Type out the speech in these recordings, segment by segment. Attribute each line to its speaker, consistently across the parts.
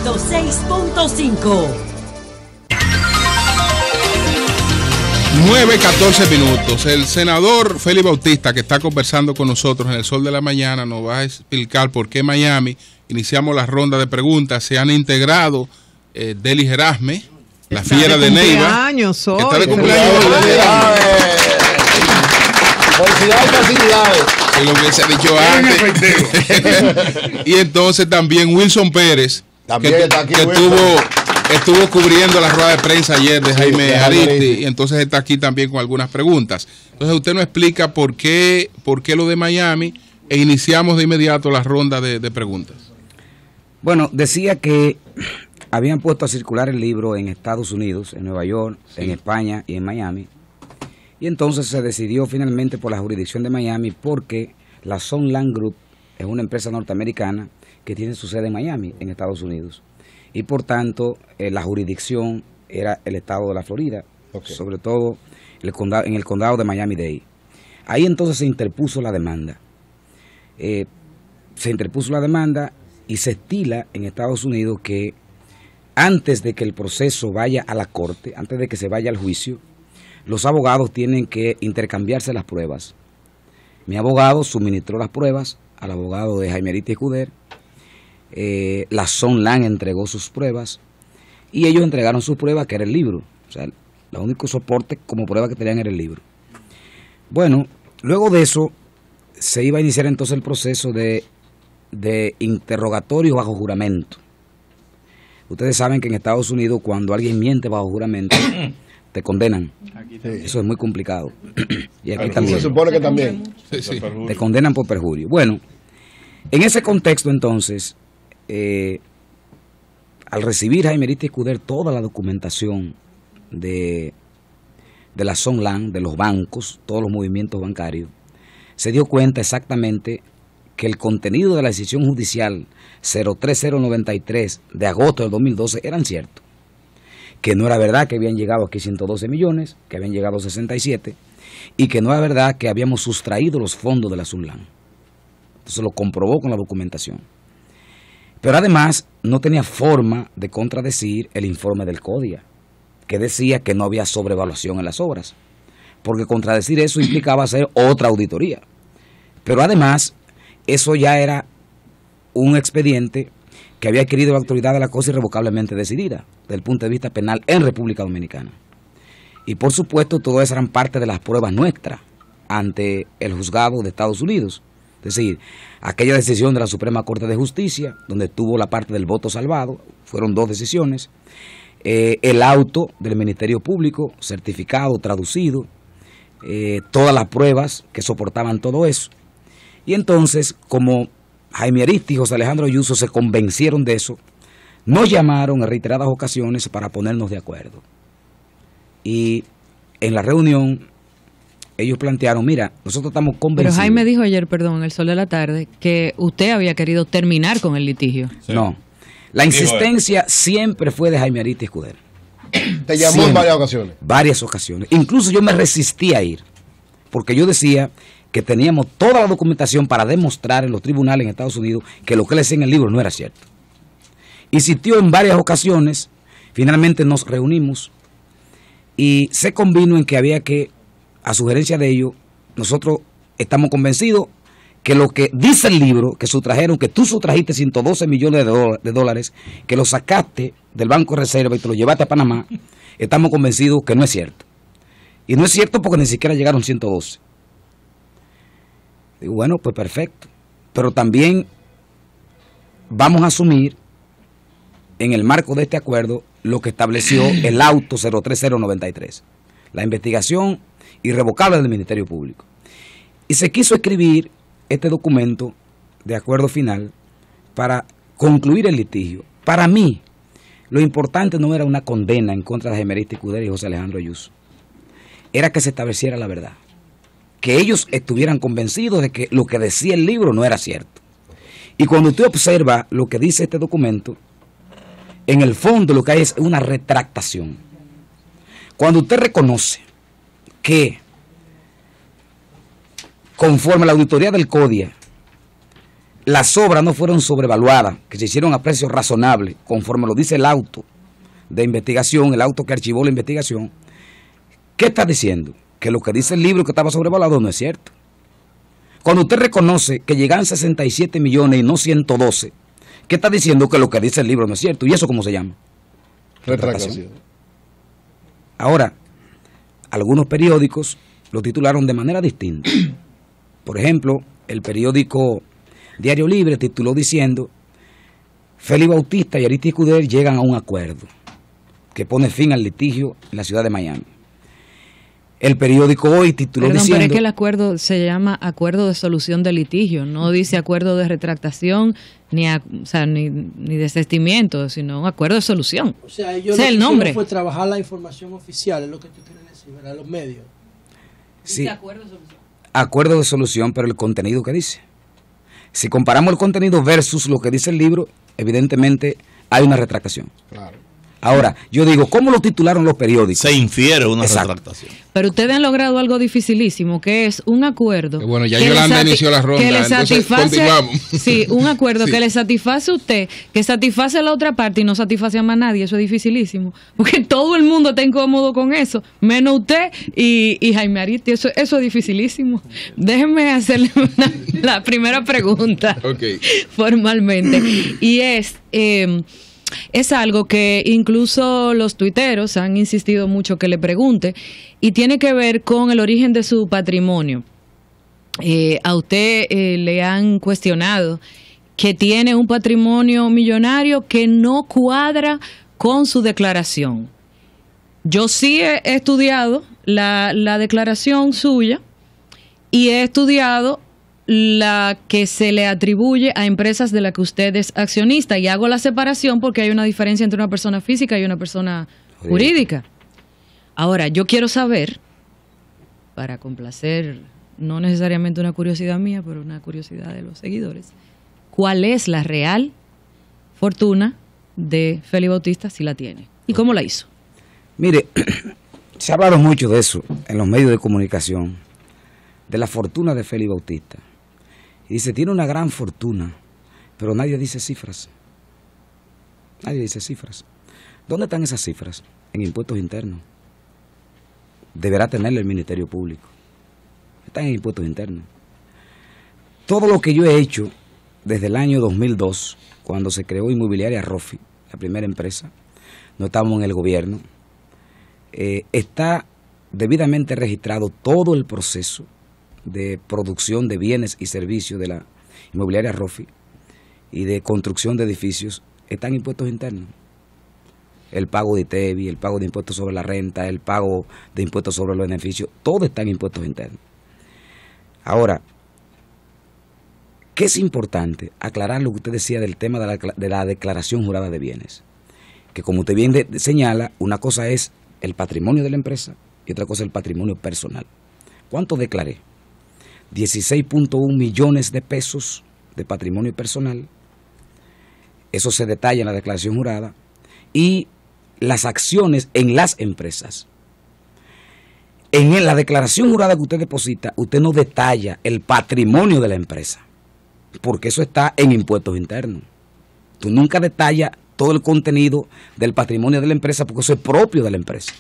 Speaker 1: 106.5.
Speaker 2: 9:14. El senador Félix Bautista, que está conversando con nosotros en el Sol de la Mañana, nos va a explicar por qué Miami. Iniciamos la ronda de preguntas. Se han integrado Delis Erasme, la fiera de Neiva. Está de cumpleaños.
Speaker 3: Felicidades, facilidades.
Speaker 2: Es lo que se ha dicho antes. Y entonces también Wilson Pérez,
Speaker 3: también
Speaker 2: que,
Speaker 3: está aquí,
Speaker 2: que estuvo cubriendo la rueda de prensa ayer de Jaime Aristi, y entonces está aquí también con algunas preguntas. Entonces usted nos explica por qué lo de Miami e iniciamos de inmediato la ronda de preguntas.
Speaker 4: Bueno, decía que habían puesto a circular el libro en Estados Unidos, en Nueva York, en España y en Miami. Y entonces se decidió finalmente por la jurisdicción de Miami porque la Sunland Group es una empresa norteamericana que tiene su sede en Miami, en Estados Unidos. Y por tanto, la jurisdicción era el estado de la Florida, sobre todo en el condado de Miami-Dade. Ahí entonces se interpuso la demanda. Y se estila en Estados Unidos que antes de que el proceso vaya a la corte, antes de que se vaya al juicio, los abogados tienen que intercambiarse las pruebas. Mi abogado suministró las pruebas al abogado de Jaime Aristi Escuder. La Sunland entregó sus pruebas y ellos entregaron sus pruebas, que era el libro. O sea, el único soporte como prueba que tenían era el libro. Bueno, luego de eso se iba a iniciar entonces el proceso de interrogatorio bajo juramento. Ustedes saben que en Estados Unidos cuando alguien miente bajo juramento te condenan. Eso es muy complicado. Y aquí también.
Speaker 3: Se supone que también.
Speaker 2: Sí.
Speaker 4: Te condenan por perjurio. Bueno, en ese contexto entonces, al recibir Jaime Aristi Escuder toda la documentación de la Sunland, de los bancos, todos los movimientos bancarios, se dio cuenta exactamente que el contenido de la decisión judicial 03093 de agosto del 2012 eran ciertos. Que no era verdad que habían llegado aquí 112 millones, que habían llegado 67, y que no era verdad que habíamos sustraído los fondos de la Sunland. Entonces lo comprobó con la documentación. Pero además no tenía forma de contradecir el informe del CODIA, que decía que no había sobrevaluación en las obras, porque contradecir eso implicaba hacer otra auditoría. Pero además, eso ya era un expediente que había adquirido la autoridad de la cosa irrevocablemente decidida, desde el punto de vista penal en República Dominicana. Y por supuesto, todas eran parte de las pruebas nuestras ante el juzgado de Estados Unidos. Es decir, aquella decisión de la Suprema Corte de Justicia, donde tuvo la parte del voto salvado, fueron 2 decisiones, el auto del Ministerio Público, certificado, traducido, todas las pruebas que soportaban todo eso. Y entonces, como Jaime Aristi y José Alejandro Ayuso se convencieron de eso, nos llamaron en reiteradas ocasiones para ponernos de acuerdo. Y en la reunión ellos plantearon, mira, nosotros estamos convencidos.
Speaker 5: Pero Jaime dijo ayer, perdón, en el Sol de la Tarde, que usted había querido terminar con el litigio.
Speaker 4: Sí. No, la insistencia siempre fue de Jaime Aristi Escuder.
Speaker 3: Te llamó siempre, en varias ocasiones.
Speaker 4: Varias ocasiones. Incluso yo me resistí a ir, porque yo decía que teníamos toda la documentación para demostrar en los tribunales en Estados Unidos que lo que él decía en el libro no era cierto. Insistió en varias ocasiones, finalmente nos reunimos y se convino en que había que, a sugerencia de ellos, nosotros estamos convencidos que lo que dice el libro, que sustrajeron, que tú sustrajiste 112 millones de dólares, que lo sacaste del Banco de Reserva y te lo llevaste a Panamá, estamos convencidos que no es cierto. Y no es cierto porque ni siquiera llegaron 112. Digo, bueno, pues perfecto. Pero también vamos a asumir en el marco de este acuerdo lo que estableció el auto 03093, la investigación irrevocable del Ministerio Público. Y se quiso escribir este documento de acuerdo final para concluir el litigio. Para mí, lo importante no era una condena en contra de Jaime Aristi Escuder y José Alejandro Ayuso, era que se estableciera la verdad, que ellos estuvieran convencidos de que lo que decía el libro no era cierto. Y cuando usted observa lo que dice este documento, en el fondo lo que hay es una retractación. Cuando usted reconoce que, conforme a la auditoría del CODIA, las obras no fueron sobrevaluadas, que se hicieron a precios razonables, conforme lo dice el auto de investigación, el auto que archivó la investigación, ¿qué está diciendo? Que lo que dice el libro que estaba sobrevaluado no es cierto. Cuando usted reconoce que llegan 67 millones y no 112, ¿qué está diciendo? Que lo que dice el libro no es cierto. ¿Y eso cómo se llama?
Speaker 3: Retractación.
Speaker 4: Ahora, algunos periódicos lo titularon de manera distinta. Por ejemplo, el periódico Diario Libre tituló diciendo: Félix Bautista y Aristide Escudero llegan a un acuerdo que pone fin al litigio en la ciudad de Miami. El periódico Hoy tituló diciendo...
Speaker 5: Pero es que el acuerdo se llama Acuerdo de Solución de Litigio, no dice Acuerdo de Retractación ni desistimiento, sino un acuerdo de solución.
Speaker 1: O sea, ellos
Speaker 5: ese es el nombre.
Speaker 1: Fue trabajar la información oficial, es lo que tú quieres decir, ¿verdad? Los medios.
Speaker 4: Sí, acuerdo de solución. Acuerdo de solución, pero el contenido que dice. Si comparamos el contenido versus lo que dice el libro, evidentemente hay una retractación.
Speaker 3: Claro.
Speaker 4: Ahora, yo digo, ¿cómo lo titularon los periódicos?
Speaker 6: Se infiere una
Speaker 4: Exacto.
Speaker 6: retractación.
Speaker 5: Pero ustedes han logrado algo dificilísimo, que es un acuerdo.
Speaker 2: Que bueno, ya Yolanda inició la ronda,
Speaker 5: que le
Speaker 2: entonces continuamos.
Speaker 5: Sí, un acuerdo
Speaker 2: Sí.
Speaker 5: que le satisface a usted, que satisface a la otra parte y no satisface a más nadie. Eso es dificilísimo. Porque todo el mundo está incómodo con eso, menos usted y Jaime Aristi. Eso es dificilísimo. Déjenme hacerle la primera pregunta formalmente. Y es algo que incluso los tuiteros han insistido mucho que le pregunte, y tiene que ver con el origen de su patrimonio. A usted le han cuestionado que tiene un patrimonio millonario que no cuadra con su declaración. Yo sí he estudiado la declaración suya y he estudiado la que se le atribuye a empresas de las que usted es accionista, y hago la separación porque hay una diferencia entre una persona física y una persona jurídica. Ahora, yo quiero saber, para complacer no necesariamente una curiosidad mía, pero una curiosidad de los seguidores, ¿cuál es la real fortuna de Félix Bautista, si la tiene? ¿Y cómo la hizo?
Speaker 4: Mire, se ha hablado mucho de eso en los medios de comunicación, de la fortuna de Félix Bautista. Y dice, tiene una gran fortuna, pero nadie dice cifras. Nadie dice cifras. ¿Dónde están esas cifras? En impuestos internos. Deberá tenerlo el Ministerio Público. Están en impuestos internos. Todo lo que yo he hecho desde el año 2002, cuando se creó Inmobiliaria Rofi, la primera empresa, no estábamos en el gobierno, está debidamente registrado todo el proceso de producción de bienes y servicios de la Inmobiliaria Rofi y de construcción de edificios, están impuestos internos. El pago de ITEVI, el pago de impuestos sobre la renta, el pago de impuestos sobre los beneficios, todo está en impuestos internos. Ahora, ¿qué es importante? Aclarar lo que usted decía del tema de la declaración jurada de bienes. Que como usted bien señala, una cosa es el patrimonio de la empresa y otra cosa es el patrimonio personal. ¿Cuánto declaré? 16.1 millones de pesos de patrimonio personal. Eso se detalla en la declaración jurada. Y las acciones en las empresas. En la declaración jurada que usted deposita, usted no detalla el patrimonio de la empresa, porque eso está en impuestos internos. Tú nunca detallas todo el contenido del patrimonio de la empresa, porque eso es propio de la empresa.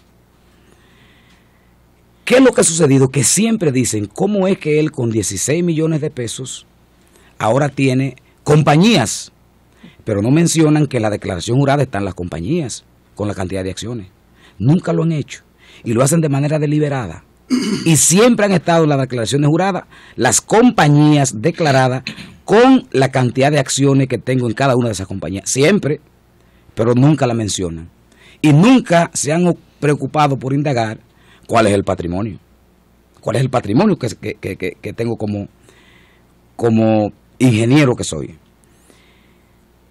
Speaker 4: ¿Qué es lo que ha sucedido? Que siempre dicen cómo es que él con 16 millones de pesos ahora tiene compañías, pero no mencionan que en la declaración jurada están las compañías con la cantidad de acciones. Nunca lo han hecho y lo hacen de manera deliberada. Y siempre han estado en las declaraciones juradas las compañías declaradas con la cantidad de acciones que tengo en cada una de esas compañías. Siempre, pero nunca la mencionan. Y nunca se han preocupado por indagar cuál es el patrimonio. ¿Cuál es el patrimonio que tengo como ingeniero que soy?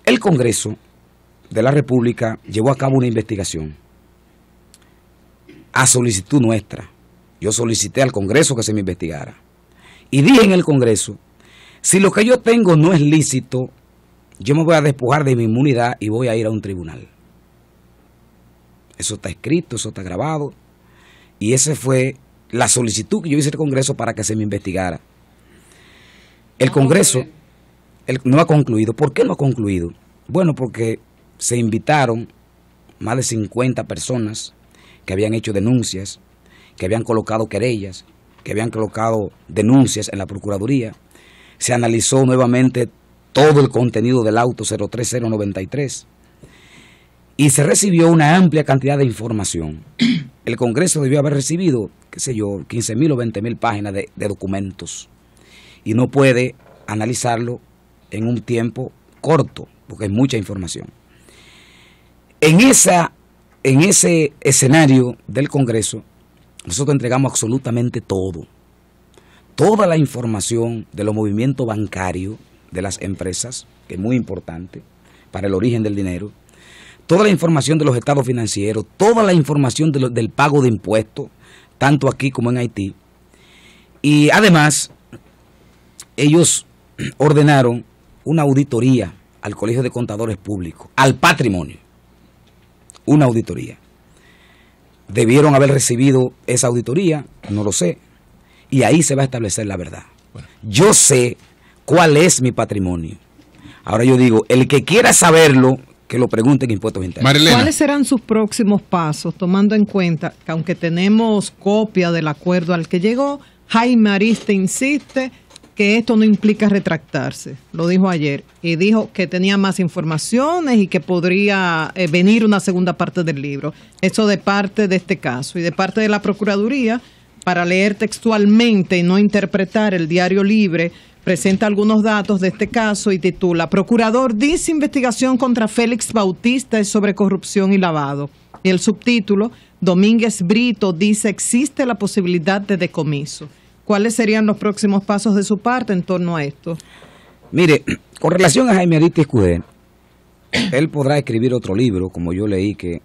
Speaker 4: El Congreso de la República llevó a cabo una investigación a solicitud nuestra. Yo solicité al Congreso que se me investigara. Y dije en el Congreso, si lo que yo tengo no es lícito, yo me voy a despojar de mi inmunidad y voy a ir a un tribunal. Eso está escrito, eso está grabado. Y esa fue la solicitud que yo hice al Congreso para que se me investigara. El Congreso no ha concluido. ¿Por qué no ha concluido? Bueno, porque se invitaron más de 50 personas que habían hecho denuncias, que habían colocado querellas, que habían colocado denuncias en la Procuraduría. Se analizó nuevamente todo el contenido del auto 03093 y se recibió una amplia cantidad de información. El Congreso debió haber recibido, qué sé yo, 15.000 o 20.000 páginas de documentos y no puede analizarlo en un tiempo corto, porque es mucha información. En ese escenario del Congreso, nosotros entregamos absolutamente todo. Toda la información de los movimientos bancarios de las empresas, que es muy importante para el origen del dinero, toda la información de los estados financieros, toda la información del pago de impuestos, tanto aquí como en Haití. Y además, ellos ordenaron una auditoría al Colegio de Contadores Públicos, al patrimonio. Una auditoría. Debieron haber recibido esa auditoría, no lo sé, y ahí se va a establecer la verdad. Bueno. Yo sé cuál es mi patrimonio. Ahora yo digo, el que quiera saberlo, que lo pregunte en Impuestos Internos.
Speaker 2: Marilena.
Speaker 6: ¿Cuáles serán sus próximos pasos, tomando en cuenta que aunque tenemos copia del acuerdo al que llegó, Jaime Ariste insiste que esto no implica retractarse? Lo dijo ayer y dijo que tenía más informaciones y que podría venir una segunda parte del libro. Eso de parte de este caso y de parte de la Procuraduría, para leer textualmente y no interpretar, el Diario Libre presenta algunos datos de este caso y titula: Procurador dice investigación contra Félix Bautista es sobre corrupción y lavado. Y el subtítulo: Domínguez Brito dice existe la posibilidad de decomiso. ¿Cuáles serían los próximos pasos de su parte en torno a esto?
Speaker 4: Mire, con relación a Jaime Ariste Escudé, él podrá escribir otro libro, como yo leí que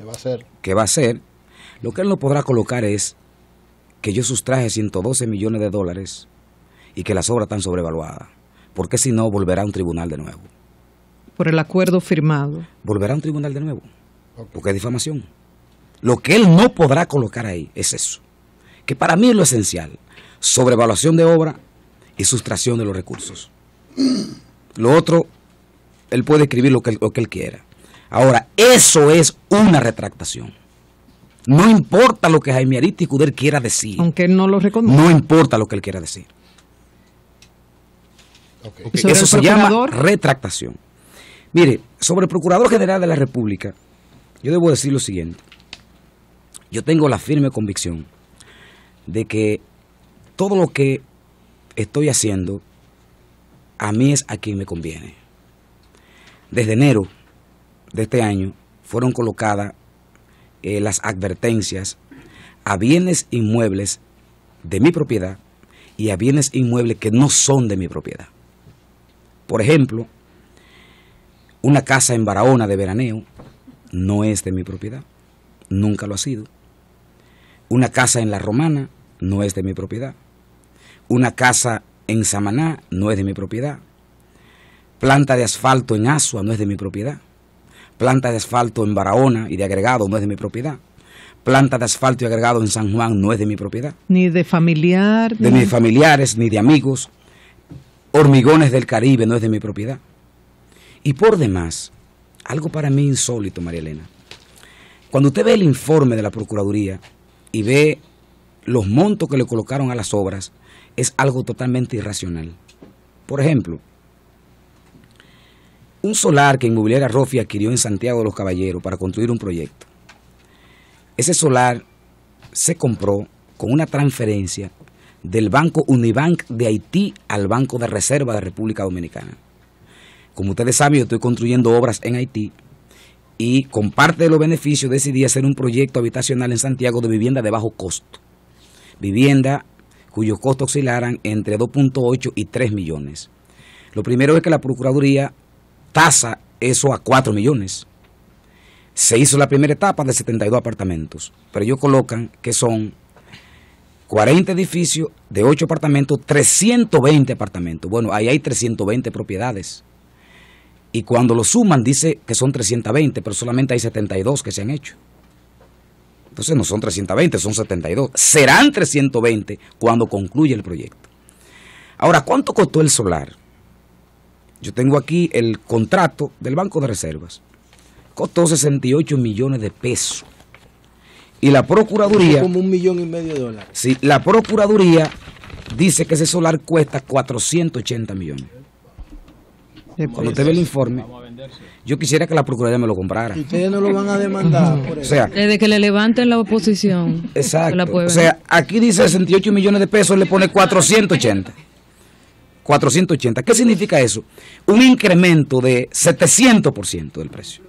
Speaker 3: va a ser.
Speaker 4: Que va a ser. Lo que él no podrá colocar es que yo sustraje 112 millones de dólares y que las obras están sobrevaluadas. Porque si no, volverá a un tribunal de nuevo.
Speaker 6: Por el acuerdo firmado.
Speaker 4: Volverá a un tribunal de nuevo. Porque es difamación. Lo que él no podrá colocar ahí es eso. Que para mí es lo esencial. Sobrevaluación de obra y sustracción de los recursos. Lo otro, él puede escribir lo que él quiera. Ahora, eso es una retractación. No importa lo que Jaime Ariste Escudé quiera decir.
Speaker 6: Aunque él no lo reconozca.
Speaker 4: No importa lo que él quiera decir.
Speaker 3: Okay.
Speaker 4: Eso se llama retractación. Mire, sobre el Procurador General de la República, yo debo decir lo siguiente. Yo tengo la firme convicción de que todo lo que estoy haciendo a mí es a quien me conviene. Desde enero de este año fueron colocadas las advertencias a bienes inmuebles de mi propiedad y a bienes inmuebles que no son de mi propiedad. Por ejemplo, una casa en Barahona de veraneo no es de mi propiedad, nunca lo ha sido. Una casa en La Romana no es de mi propiedad. Una casa en Samaná no es de mi propiedad. Planta de asfalto en Asua no es de mi propiedad. Planta de asfalto en Barahona y de agregado no es de mi propiedad. Planta de asfalto y agregado en San Juan no es de mi propiedad.
Speaker 6: Ni de familiar.
Speaker 4: De mis familiares, ni de amigos. Hormigones del Caribe no es de mi propiedad. Y por demás, algo para mí insólito, María Elena. Cuando usted ve el informe de la Procuraduría y ve los montos que le colocaron a las obras, es algo totalmente irracional. Por ejemplo, un solar que Inmobiliaria Rofi adquirió en Santiago de los Caballeros para construir un proyecto. Ese solar se compró con una transferencia del Banco Unibank de Haití al Banco de Reserva de República Dominicana. Como ustedes saben, yo estoy construyendo obras en Haití y con parte de los beneficios decidí hacer un proyecto habitacional en Santiago de vivienda de bajo costo. Vivienda cuyos costos oscilaran entre 2.8 y 3 millones. Lo primero es que la Procuraduría tasa eso a 4 millones. Se hizo la primera etapa de 72 apartamentos, pero ellos colocan que son 40 edificios de 8 apartamentos, 320 apartamentos. Bueno, ahí hay 320 propiedades. Y cuando lo suman dice que son 320, pero solamente hay 72 que se han hecho. Entonces no son 320, son 72. Serán 320 cuando concluya el proyecto. Ahora, ¿cuánto costó el solar? Yo tengo aquí el contrato del Banco de Reservas. Costó 68 millones de pesos. Y la Procuraduría...
Speaker 1: Como $1,5 million.
Speaker 4: Sí, la Procuraduría dice que ese solar cuesta 480 millones. Cuando usted ve el informe, yo quisiera que la Procuraduría me lo comprara.
Speaker 1: Y ustedes no lo van a demandar por eso.
Speaker 4: O sea,
Speaker 5: Desde que le levanten la oposición.
Speaker 4: exacto.
Speaker 5: La puede
Speaker 4: O sea, aquí dice 68 millones de pesos, le pone 480. 480. ¿Qué significa eso? Un incremento de 700% del precio.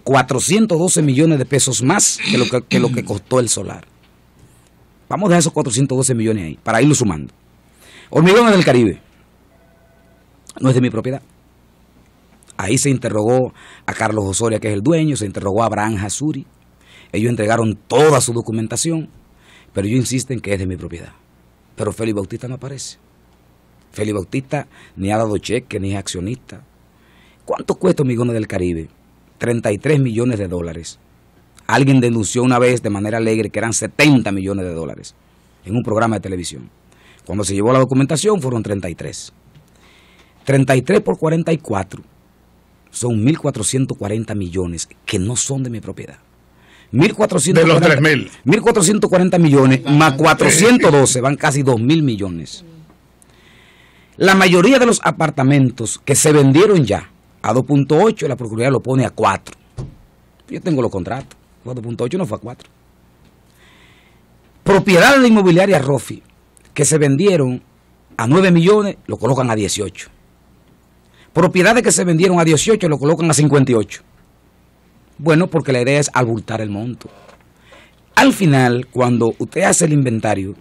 Speaker 4: 412 millones de pesos más que lo que costó el solar. Vamos a dejar esos 412 millones ahí, para irlo sumando. Hormigones del Caribe. No es de mi propiedad. Ahí se interrogó a Carlos Osoria, que es el dueño, se interrogó a Abraham Hasuri. Ellos entregaron toda su documentación, pero ellos insisten que es de mi propiedad. Pero Félix Bautista no aparece. Félix Bautista ni ha dado cheque, ni es accionista. ¿Cuánto cuesta Hormigones del Caribe? 33 millones de dólares. Alguien denunció una vez de manera alegre que eran 70 millones de dólares en un programa de televisión. Cuando se llevó la documentación fueron 33. 33 por 44 son 1.440 millones que no son de mi propiedad. 1.440,
Speaker 2: de los 3.000.
Speaker 4: 1.440 millones más 412 van casi 2.000 millones. La mayoría de los apartamentos que se vendieron ya a 2.8, la Procuraduría lo pone a 4. Yo tengo los contratos. 2.8 no fue a 4. Propiedades de inmobiliaria Rofi que se vendieron a 9 millones, lo colocan a 18. Propiedades que se vendieron a 18 lo colocan a 58. Bueno, porque la idea es abultar el monto. Al final, cuando usted hace el inventario,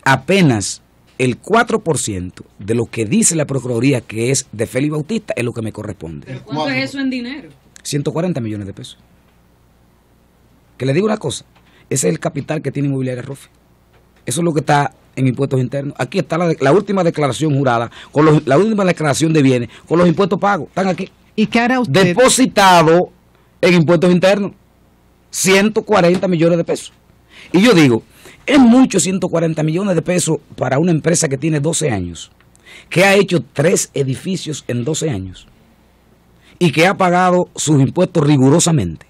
Speaker 4: apenas el 4% de lo que dice la Procuraduría que es de Félix Bautista es lo que me corresponde.
Speaker 5: ¿Cuánto es eso en dinero?
Speaker 4: 140 millones de pesos. Que le digo una cosa, ese es el capital que tiene Inmobiliaria Rofi. Eso es lo que está en impuestos internos. Aquí está la última declaración jurada, la última declaración de bienes, con los impuestos pagos. Están aquí.
Speaker 6: ¿Y qué hará usted?
Speaker 4: Depositado en impuestos internos. 140 millones de pesos. Y yo digo, es mucho 140 millones de pesos para una empresa que tiene 12 años, que ha hecho 3 edificios en 12 años y que ha pagado sus impuestos rigurosamente.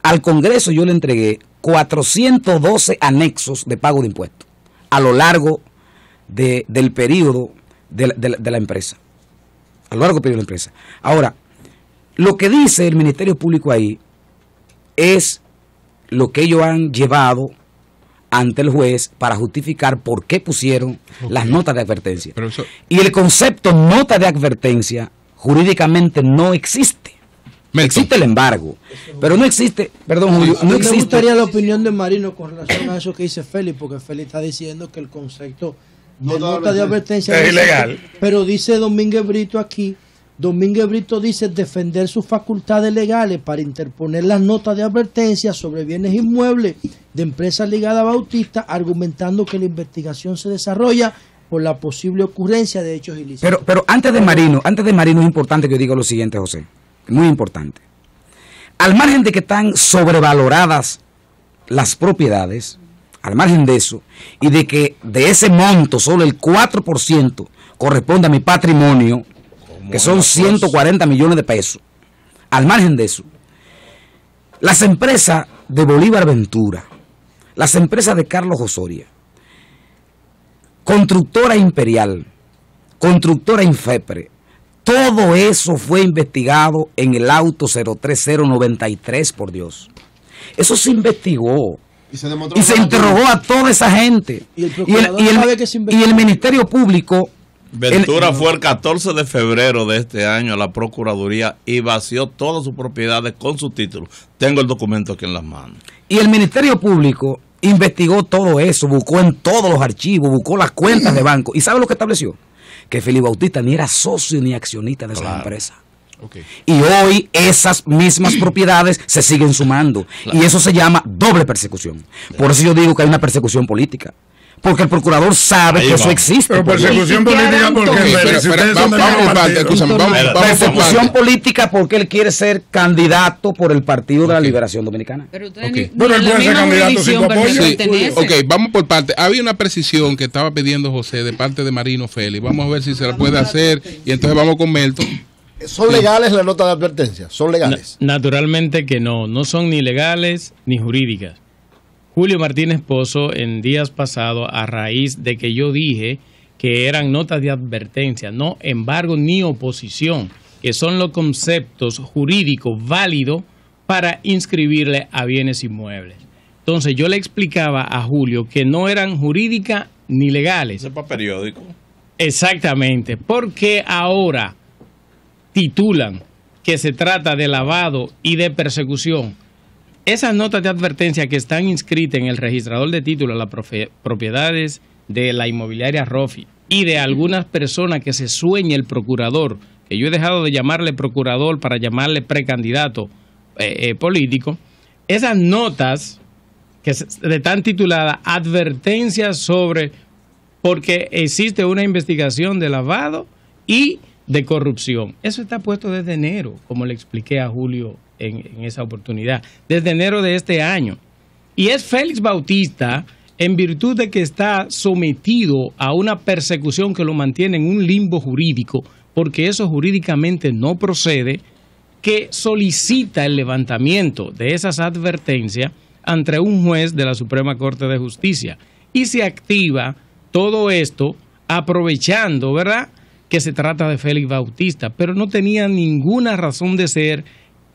Speaker 4: Al Congreso yo le entregué 412 anexos de pago de impuestos a lo largo del periodo de la empresa. A lo largo del periodo de la empresa. Ahora, lo que dice el Ministerio Público ahí es lo que ellos han llevado ante el juez para justificar por qué pusieron las notas de advertencia. Y el concepto nota de advertencia jurídicamente no existe. Existe el embargo, pero no existe, perdón Julio, no existe.
Speaker 1: Me gustaría la opinión de Marino con relación a eso que dice Félix, porque Félix está diciendo que el concepto de nota de advertencia
Speaker 2: es ilegal.
Speaker 1: Pero dice Domínguez Brito aquí, Domínguez Brito dice defender sus facultades legales para interponer las notas de advertencia sobre bienes inmuebles de empresas ligadas a Bautista, argumentando que la investigación se desarrolla por la posible ocurrencia de hechos ilícitos.
Speaker 4: Pero antes de Marino es importante que yo diga lo siguiente, José. Muy importante. Al margen de que están sobrevaloradas las propiedades, al margen de eso, y de que de ese monto solo el 4% corresponde a mi patrimonio, que son 140 millones de pesos, al margen de eso, las empresas de Bolívar Ventura, las empresas de Carlos Osoria, Constructora Imperial, Constructora Infepre, todo eso fue investigado en el auto 03093, por Dios. Eso se investigó. Y se interrogó a toda esa gente. Y el Ministerio Público...
Speaker 7: Ventura fue el 14 de febrero de este año a la Procuraduría y vació todas sus propiedades con su título. Tengo el documento aquí en las manos.
Speaker 4: Y el Ministerio Público investigó todo eso, buscó en todos los archivos, buscó las cuentas de banco. ¿Y sabe lo que estableció? Que Félix Bautista ni era socio ni accionista de esa empresa. Y hoy esas mismas propiedades se siguen sumando. Y eso se llama doble persecución. Por eso yo digo que hay una persecución política. porque el procurador sabe que eso existe.
Speaker 8: Pero persecución política porque
Speaker 4: persecución política porque él quiere ser candidato por el Partido de la Liberación Dominicana.
Speaker 5: Pero
Speaker 8: pero él puede ser candidato sin tu apoyo.
Speaker 2: Ok, vamos por parte. Había una precisión que estaba pidiendo José de parte de Marino Félix. Vamos a ver si se la puede hacer y entonces vamos con Melton.
Speaker 9: ¿Son legales las notas de advertencia? ¿Son legales?
Speaker 10: Naturalmente que no son ni legales ni jurídicas. Julio Martínez Pozo, en días pasados, a raíz de que yo dije que eran notas de advertencia, no embargo ni oposición, que son los conceptos jurídicos válidos para inscribirle a bienes inmuebles. Entonces yo le explicaba a Julio que no eran jurídicas ni legales.
Speaker 7: Eso es para periódico.
Speaker 10: Exactamente, porque ahora titulan que se trata de lavado y de persecución. Esas notas de advertencia que están inscritas en el registrador de títulos, las propiedades de la inmobiliaria Rofi y de algunas personas que se sueña el procurador, que yo he dejado de llamarle procurador para llamarle precandidato político, esas notas que están tituladas advertencias sobre porque existe una investigación de lavado y de corrupción. Eso está puesto desde enero, como le expliqué a Julio en esa oportunidad, desde enero de este año. Y es Félix Bautista, en virtud de que está sometido a una persecución que lo mantiene en un limbo jurídico, porque eso jurídicamente no procede, que solicita el levantamiento de esas advertencias ante un juez de la Suprema Corte de Justicia. Y se activa todo esto aprovechando, ¿verdad?, que se trata de Félix Bautista, pero no tenía ninguna razón de ser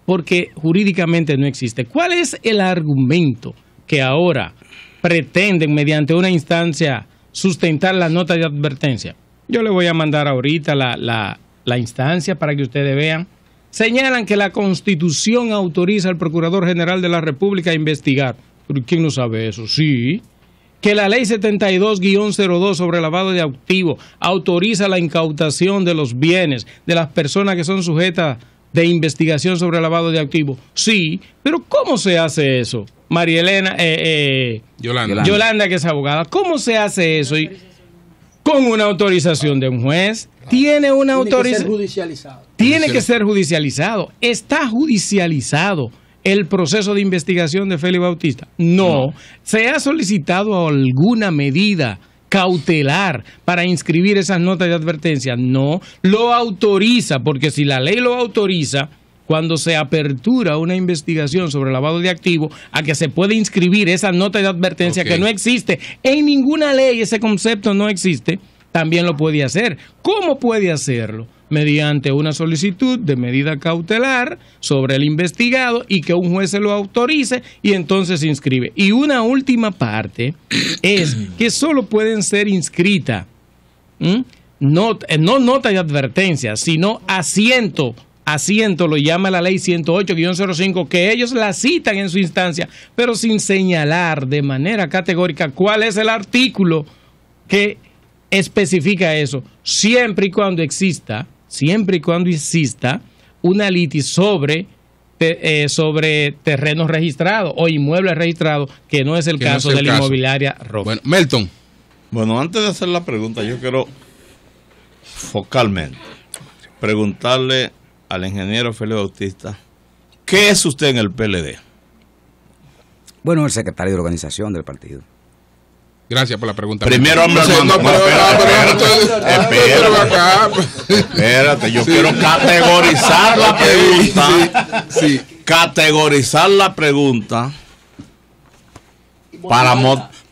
Speaker 10: porque jurídicamente no existe. ¿Cuál es el argumento que ahora pretenden mediante una instancia sustentar la nota de advertencia? Yo le voy a mandar ahorita la instancia para que ustedes vean. Señalan que la Constitución autoriza al Procurador General de la República a investigar. ¿Pero quién no sabe eso? Sí. Que la Ley 72-02 sobre lavado de activos autoriza la incautación de los bienes de las personas que son sujetas de investigación sobre lavado de activos. Sí, pero ¿cómo se hace eso? María Elena, Yolanda, que es abogada, ¿cómo se hace eso? Y con una autorización de un juez. Tiene una autorización. Tiene que ser judicializado. Está judicializado el proceso de investigación de Félix Bautista. No. ¿Se ha solicitado alguna medida cautelar para inscribir esas notas de advertencia? No. Lo autoriza, porque si la ley lo autoriza, cuando se apertura una investigación sobre lavado de activos, a que se puede inscribir esa nota de advertencia que no existe en ninguna ley, ese concepto no existe, también lo puede hacer. ¿Cómo puede hacerlo? Mediante una solicitud de medida cautelar sobre el investigado y que un juez se lo autorice y entonces se inscribe. Y una última parte es que solo pueden ser inscritas no nota de advertencia, sino asiento lo llama la ley 108-05, que ellos la citan en su instancia, pero sin señalar de manera categórica cuál es el artículo que especifica eso, siempre y cuando exista una litis sobre terrenos registrados o inmuebles registrados, que no es el caso de la inmobiliaria Rofi.
Speaker 2: Bueno, Melton.
Speaker 7: Bueno, antes de hacer la pregunta, yo quiero focalmente preguntarle al ingeniero Félix Bautista, ¿qué es usted en el PLD?
Speaker 4: Bueno, el secretario de organización del partido.
Speaker 2: Gracias por la pregunta.
Speaker 7: Primero, hombre, espérate, yo quiero categorizar la pregunta. Sí. Categorizar la pregunta para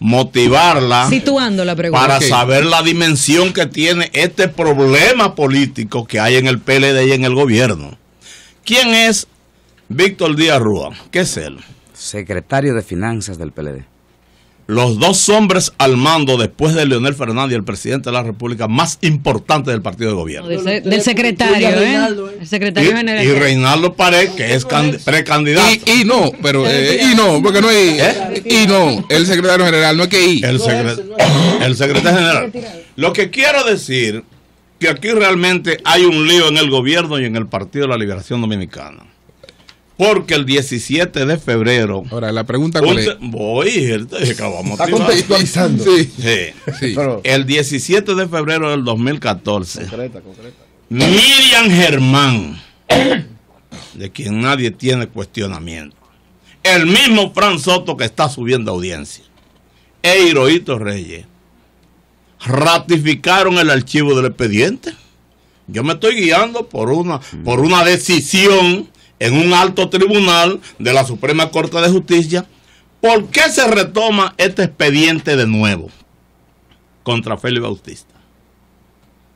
Speaker 7: motivarla,
Speaker 5: situando la pregunta,
Speaker 7: para saber la dimensión que tiene este problema político que hay en el PLD y en el gobierno. ¿Quién es Víctor Díaz Rúa? ¿Qué es él?
Speaker 4: Secretario de Finanzas del PLD.
Speaker 7: Los dos hombres al mando después de Leonel Fernández, el presidente de la República más importante del partido de gobierno.
Speaker 5: Del secretario, el secretario general.
Speaker 7: Y Reinaldo Pared, que es precandidato.
Speaker 2: Y no, porque no hay. Y no, el secretario general, no es que ir.
Speaker 7: El secretario general. Lo que quiero decir, que aquí realmente hay un lío en el gobierno y en el Partido de la Liberación Dominicana. Porque el 17 de febrero...
Speaker 2: Ahora, la pregunta cuál es.
Speaker 7: Acabamos
Speaker 9: Está contextualizando.
Speaker 2: Sí.
Speaker 7: Sí. El 17 de febrero del 2014. Concreta. Miriam Germán, de quien nadie tiene cuestionamiento. El mismo Fran Soto que está subiendo audiencia. E Hirohito Reyes ratificaron el archivo del expediente. Yo me estoy guiando por una decisión en un alto tribunal de la Suprema Corte de Justicia. ¿Por qué se retoma este expediente de nuevo contra Félix Bautista?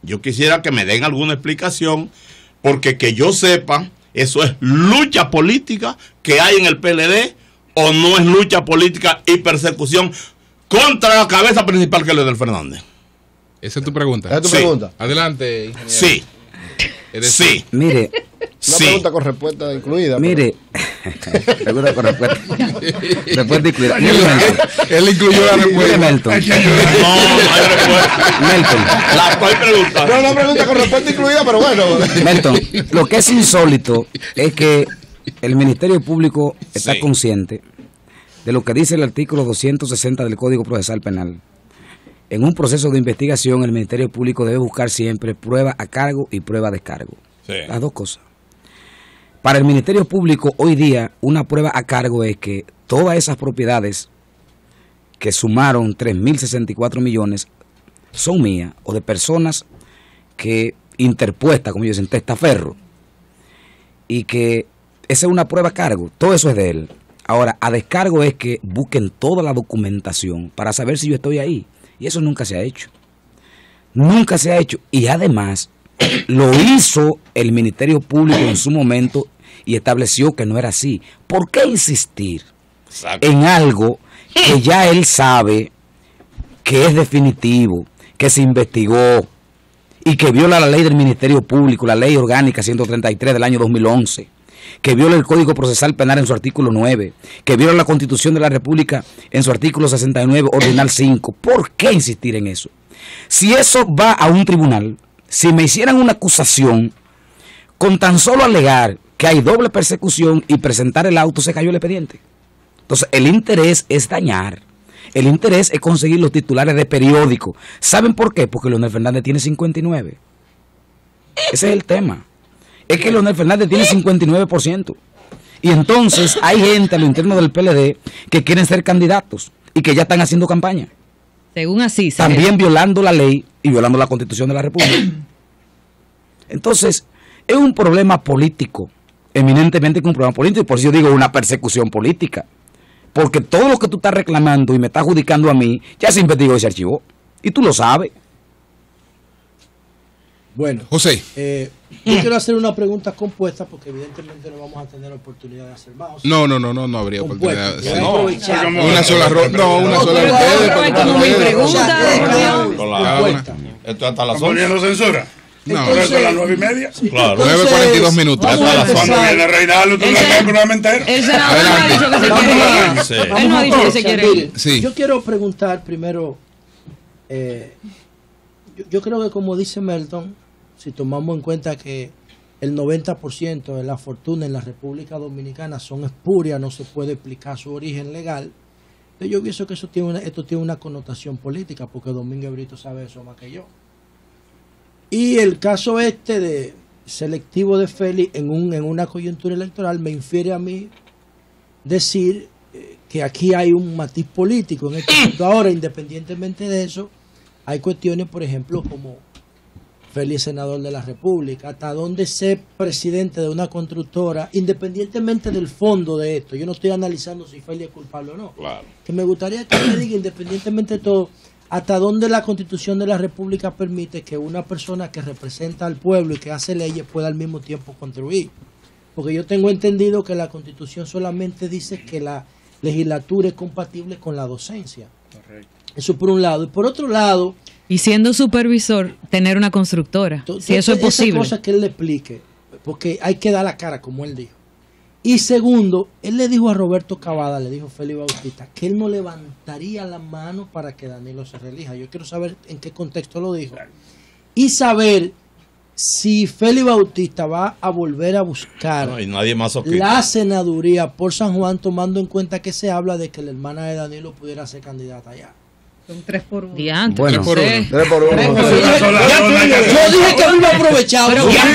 Speaker 7: Yo quisiera que me den alguna explicación, porque que yo sepa, eso es lucha política que hay en el PLD, o no es lucha política y persecución contra la cabeza principal, que es Leonel Fernández.
Speaker 2: Esa es tu pregunta.
Speaker 9: ¿Esa es tu pregunta?
Speaker 2: Adelante, ingeniero.
Speaker 7: Sí. Sí.
Speaker 4: Mire.
Speaker 9: Una pregunta con respuesta incluida.
Speaker 4: Mire. Pregunta con respuesta. Respuesta incluida.
Speaker 2: Él incluyó la respuesta.
Speaker 4: Melton.
Speaker 7: No hay respuesta.
Speaker 4: Melton.
Speaker 7: La estoy preguntando.
Speaker 9: No, una pregunta con respuesta incluida, pero bueno.
Speaker 4: Melton, lo que es insólito es que el Ministerio Público está consciente de lo que dice el artículo 260 del Código Procesal Penal. En un proceso de investigación, el Ministerio Público debe buscar siempre prueba a cargo y prueba a descargo.
Speaker 7: Sí.
Speaker 4: Las dos cosas. Para el Ministerio Público, hoy día, una prueba a cargo es que todas esas propiedades que sumaron 3.064 millones son mías, o de personas que interpuestas, como ellos dicen, testaferro, y que esa es una prueba a cargo. Todo eso es de él. Ahora, a descargo es que busquen toda la documentación para saber si yo estoy ahí. Y eso nunca se ha hecho. Nunca se ha hecho. Y además, lo hizo el Ministerio Público en su momento y estableció que no era así. ¿Por qué insistir en algo que ya él sabe que es definitivo, que se investigó y que viola la ley del Ministerio Público, la ley orgánica 133 del año 2011? Que viola el Código Procesal Penal en su artículo 9, que viola la Constitución de la República en su artículo 69, ordinal 5. ¿Por qué insistir en eso? Si eso va a un tribunal, si me hicieran una acusación, con tan solo alegar que hay doble persecución y presentar el auto, se cayó el expediente. Entonces, el interés es dañar. El interés es conseguir los titulares de periódico. ¿Saben por qué? Porque Leonel Fernández tiene 59. Ese es el tema. Es que Leonel Fernández tiene 59%. Y entonces hay gente a lo interno del PLD que quieren ser candidatos y que ya están haciendo campaña.
Speaker 5: Según así.
Speaker 4: También violando la ley y violando la Constitución de la República. Entonces, es un problema político. Eminentemente que un problema político. Y por eso yo digo una persecución política. Porque todo lo que tú estás reclamando y me estás adjudicando a mí, ya se investigó y se archivó. Y tú lo sabes.
Speaker 1: Bueno,
Speaker 2: José,
Speaker 1: yo quiero hacer una pregunta compuesta porque evidentemente no vamos a tener oportunidad de hacer más.
Speaker 2: no habría oportunidad.
Speaker 1: Compuesta.
Speaker 2: Sí.
Speaker 1: Aprovechar.
Speaker 2: Una sola ronda. No, una sola
Speaker 7: Esto hasta las 11.
Speaker 8: ¿Poniendo censura?
Speaker 2: No.
Speaker 8: Por eso a las 9:30.
Speaker 7: Claro.
Speaker 2: 9:42 minutos.
Speaker 1: Vamos a
Speaker 8: Cuando
Speaker 1: empezar.
Speaker 8: viene Reinaldo, tú le das el programa entero.
Speaker 5: El senador no ha dicho que se quiere ir.
Speaker 7: Sí.
Speaker 5: Él no ha dicho que se quiere ir.
Speaker 2: Sí.
Speaker 1: Yo quiero preguntar primero, yo creo que como dice Melton, si tomamos en cuenta que el 90% de la fortuna en la República Dominicana son espurias, no se puede explicar su origen legal, yo pienso que esto tiene una connotación política, porque Domínguez Brito sabe eso más que yo. Y el caso de selectivo de Félix en una coyuntura electoral me infiere a mí decir que aquí hay un matiz político en este punto. Ahora, independientemente de eso, hay cuestiones, por ejemplo, como Félix senador de la República, hasta dónde ser presidente de una constructora, independientemente del fondo de esto. Yo no estoy analizando si Félix es culpable o no.
Speaker 7: Claro.
Speaker 1: Que me gustaría que me diga, independientemente de todo, hasta dónde la Constitución de la República permite que una persona que representa al pueblo y que hace leyes pueda al mismo tiempo contribuir. Porque yo tengo entendido que la Constitución solamente dice que la legislatura es compatible con la docencia. Correcto. Eso por un lado. Y por otro lado...
Speaker 5: Y siendo supervisor, tener una constructora, si eso es posible.
Speaker 1: Esa cosa que él le explique, porque hay que dar la cara, como él dijo. Y segundo, él le dijo a Roberto Cavada, le dijo Félix Bautista, que él no levantaría la mano para que Danilo se reelija. Yo quiero saber en qué contexto lo dijo. Y saber si Félix Bautista va a volver a buscar
Speaker 7: No, y nadie más soquita.
Speaker 1: la senaduría por San Juan, tomando en cuenta que se habla de que la hermana de Danilo pudiera ser candidata allá.
Speaker 6: Son 3 por 1.
Speaker 5: Diantre,
Speaker 4: Bueno.
Speaker 5: no sé.
Speaker 9: 3 por 1.
Speaker 1: Yo dije que había aprovechado.
Speaker 5: Pero
Speaker 1: Yo-
Speaker 5: ¿qué haga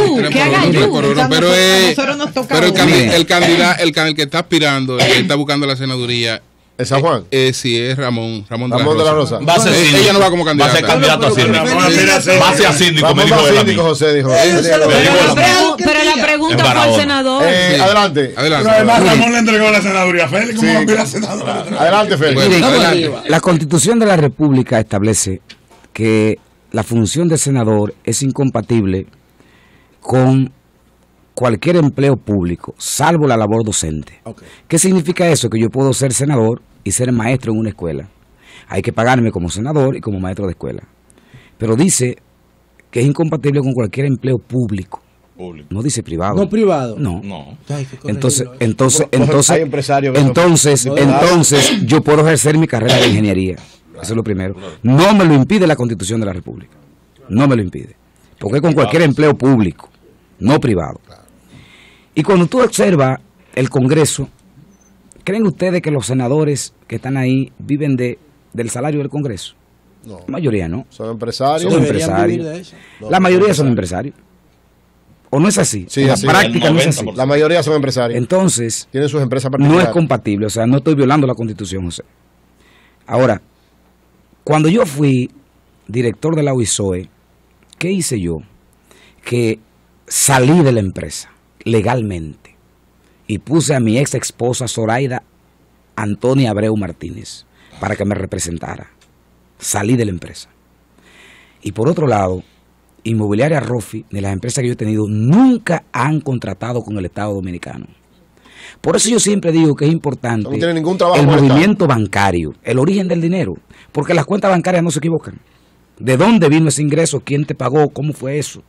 Speaker 5: tú?
Speaker 2: Tres
Speaker 5: ¿Qué
Speaker 2: por
Speaker 5: haga
Speaker 2: uno, tres
Speaker 5: tú?
Speaker 2: por uno,
Speaker 6: A
Speaker 2: pero
Speaker 6: nosotros nos toca
Speaker 2: pero
Speaker 6: uno.
Speaker 2: el candidato, el que está aspirando, el que está buscando la senaduría,
Speaker 9: ¿En San Juan?
Speaker 2: sí, es Ramón
Speaker 9: Ramón de la Rosa.
Speaker 7: Va a ser síndico.
Speaker 2: Ella no va como
Speaker 7: Va a
Speaker 2: candidata.
Speaker 7: ser candidato a síndico. Va a ser a síndico, me
Speaker 9: Ramón
Speaker 7: dijo
Speaker 9: va
Speaker 7: él a
Speaker 9: síndico,
Speaker 7: mí.
Speaker 9: José dijo.
Speaker 5: Pero la pregunta
Speaker 7: En
Speaker 5: fue al
Speaker 7: Barahona.
Speaker 5: senador.
Speaker 2: Sí.
Speaker 9: Adelante.
Speaker 2: Adelante.
Speaker 8: Pero además Ramón le entregó la senaduría a Félix. ¿Cómo
Speaker 9: Sí.
Speaker 8: va a enviar a senador?
Speaker 9: Adelante, Félix.
Speaker 2: Bueno,
Speaker 4: Miren,
Speaker 2: adelante.
Speaker 4: la Constitución de la República establece que la función de senador es incompatible con cualquier empleo público, salvo la labor docente.
Speaker 1: Okay.
Speaker 4: ¿Qué significa eso? Que yo puedo ser senador y ser maestro en una escuela. Hay que pagarme como senador y como maestro de escuela. Pero dice que es incompatible con cualquier empleo público. No dice privado.
Speaker 1: No privado.
Speaker 4: No.
Speaker 7: No.
Speaker 1: Ay, qué
Speaker 4: Entonces,
Speaker 1: corregirlo, ¿eh?
Speaker 9: Hay empresarios que
Speaker 4: entonces yo puedo ejercer mi carrera de ingeniería. Eso es lo primero. No me lo impide la Constitución de la República. No me lo impide. Porque es con cualquier empleo público, no privado. Y cuando tú observas el Congreso, ¿creen ustedes que los senadores que están ahí viven del salario del Congreso?
Speaker 9: No.
Speaker 4: La mayoría no.
Speaker 9: Son empresarios.
Speaker 4: Son
Speaker 1: Deberían
Speaker 4: empresarios.
Speaker 1: vivir de eso.
Speaker 4: La mayoría son empresarios. ¿O no es así?
Speaker 9: Sí,
Speaker 4: En la
Speaker 9: así.
Speaker 4: práctica no es así.
Speaker 9: La mayoría son empresarios.
Speaker 4: Entonces,
Speaker 9: Tienen sus empresas
Speaker 4: no
Speaker 9: particulares.
Speaker 4: es compatible, o sea, no estoy violando la Constitución, José. Ahora, cuando yo fui director de la UISOE, ¿qué hice yo? Que salí de la empresa legalmente y puse a mi ex esposa Zoraida Antonia Abreu Martínez para que me representara. Salí de la empresa. Y por otro lado, Inmobiliaria Rofi, de las empresas que yo he tenido, nunca han contratado con el Estado Dominicano. Por eso yo siempre digo que es importante
Speaker 9: No tiene ningún trabajo
Speaker 4: el
Speaker 9: con el
Speaker 4: movimiento bancario, el origen del dinero, porque las cuentas bancarias no se equivocan. ¿De dónde vino ese ingreso? ¿Quién te pagó? ¿Cómo fue eso?